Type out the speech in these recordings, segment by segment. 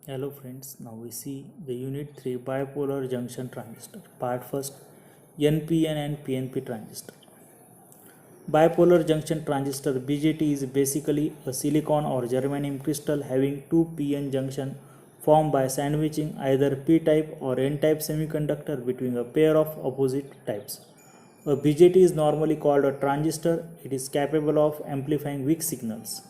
Hello friends, now we see the unit 3 bipolar junction transistor. Part first, NPN and PNP transistor. Bipolar junction transistor BJT is basically a silicon or germanium crystal having two PN junction formed by sandwiching either P-type or N-type semiconductor between a pair of opposite types. A BJT is normally called a transistor. It is capable of amplifying weak signals.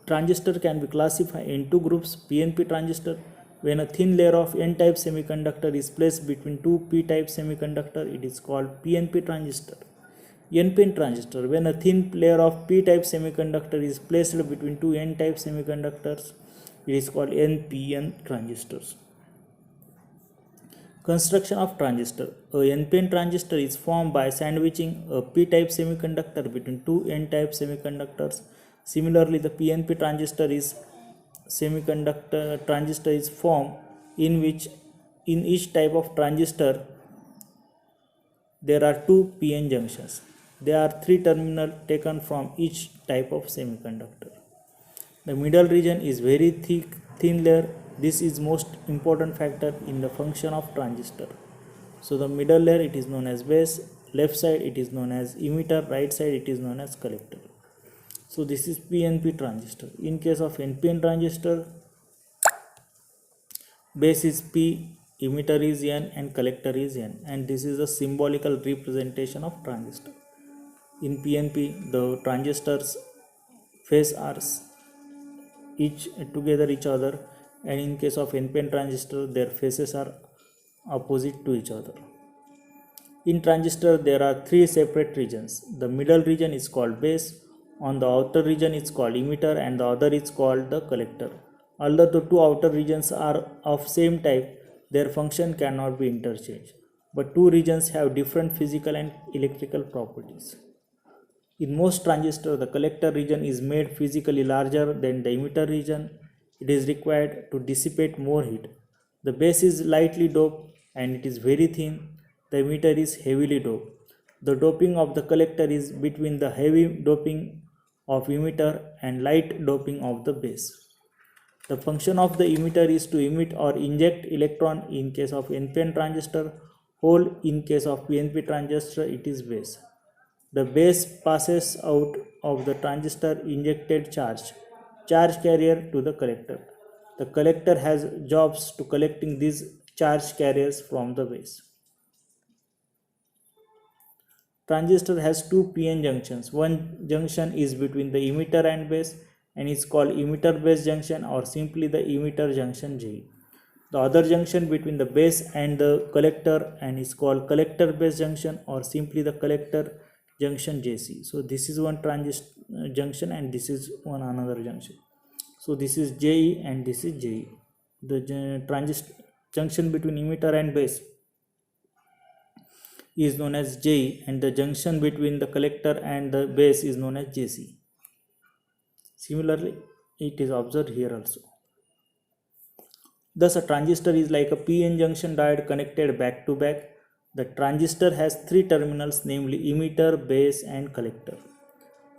Transistor can be classified in two groups. PNP transistor, when a thin layer of N-type semiconductor is placed between two P-type semiconductor, it is called PNP transistor. NPN transistor, when a thin layer of P-type semiconductor is placed between two N-type semiconductors, it is called NPN transistors. Construction of transistor. A NPN transistor is formed by sandwiching a P-type semiconductor between two N-type semiconductors. Similarly, the PNP transistor is formed in which in each type of transistor there are two PN junctions. There are three terminals taken from each type of semiconductor. The middle region is very thick, thin layer. This is most important factor in the function of transistor. So the middle layer, it is known as base, left side it is known as emitter, right side it is known as collector. So this is PNP transistor. In case of NPN transistor, base is P, emitter is N and collector is N, and this is a symbolical representation of transistor. In PNP, the transistors phase are each other, and in case of NPN transistor, their phases are opposite to each other. In transistor, there are three separate regions. The middle region is called base, on the outer region is called emitter, and the other is called the collector. Although the two outer regions are of same type, their function cannot be interchanged. But two regions have different physical and electrical properties. In most transistors, the collector region is made physically larger than the emitter region. It is required to dissipate more heat. The base is lightly doped and it is very thin. The emitter is heavily doped. The doping of the collector is between the heavy doping of emitter and light doping of the base. The function of the emitter is to emit or inject electron in case of NPN transistor, hole in case of PNP transistor it is base. The base passes out of the transistor injected charge carrier to the collector. The collector has jobs to collecting these charge carriers from the base. Transistor has two PN junctions. One junction is between the emitter and base and is called emitter base junction or simply the emitter junction J. The other junction between the base and the collector and is called collector base junction or simply the collector junction JC. So this is one junction and this is one another junction. So this is JE and this is JE. The junction between emitter and base is known as JE and the junction between the collector and the base is known as JC. Similarly, it is observed here also. Thus, a transistor is like a PN junction diode connected back to back. The transistor has three terminals, namely emitter, base and collector.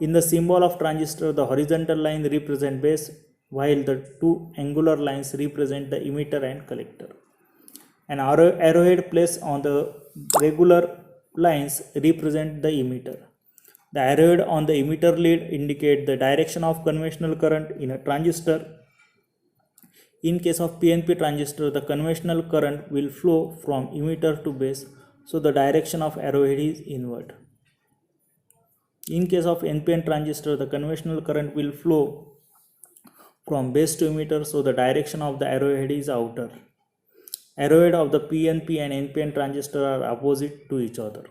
In the symbol of transistor, the horizontal line represents base while the two angular lines represent the emitter and collector. An arrowhead placed on the regular lines represent the emitter. The arrowhead on the emitter lead indicate the direction of conventional current in a transistor. In case of PNP transistor, the conventional current will flow from emitter to base, so the direction of arrowhead is inward. In case of NPN transistor, the conventional current will flow from base to emitter, so the direction of the arrowhead is outer. Arrowhead of the PNP and NPN transistor are opposite to each other.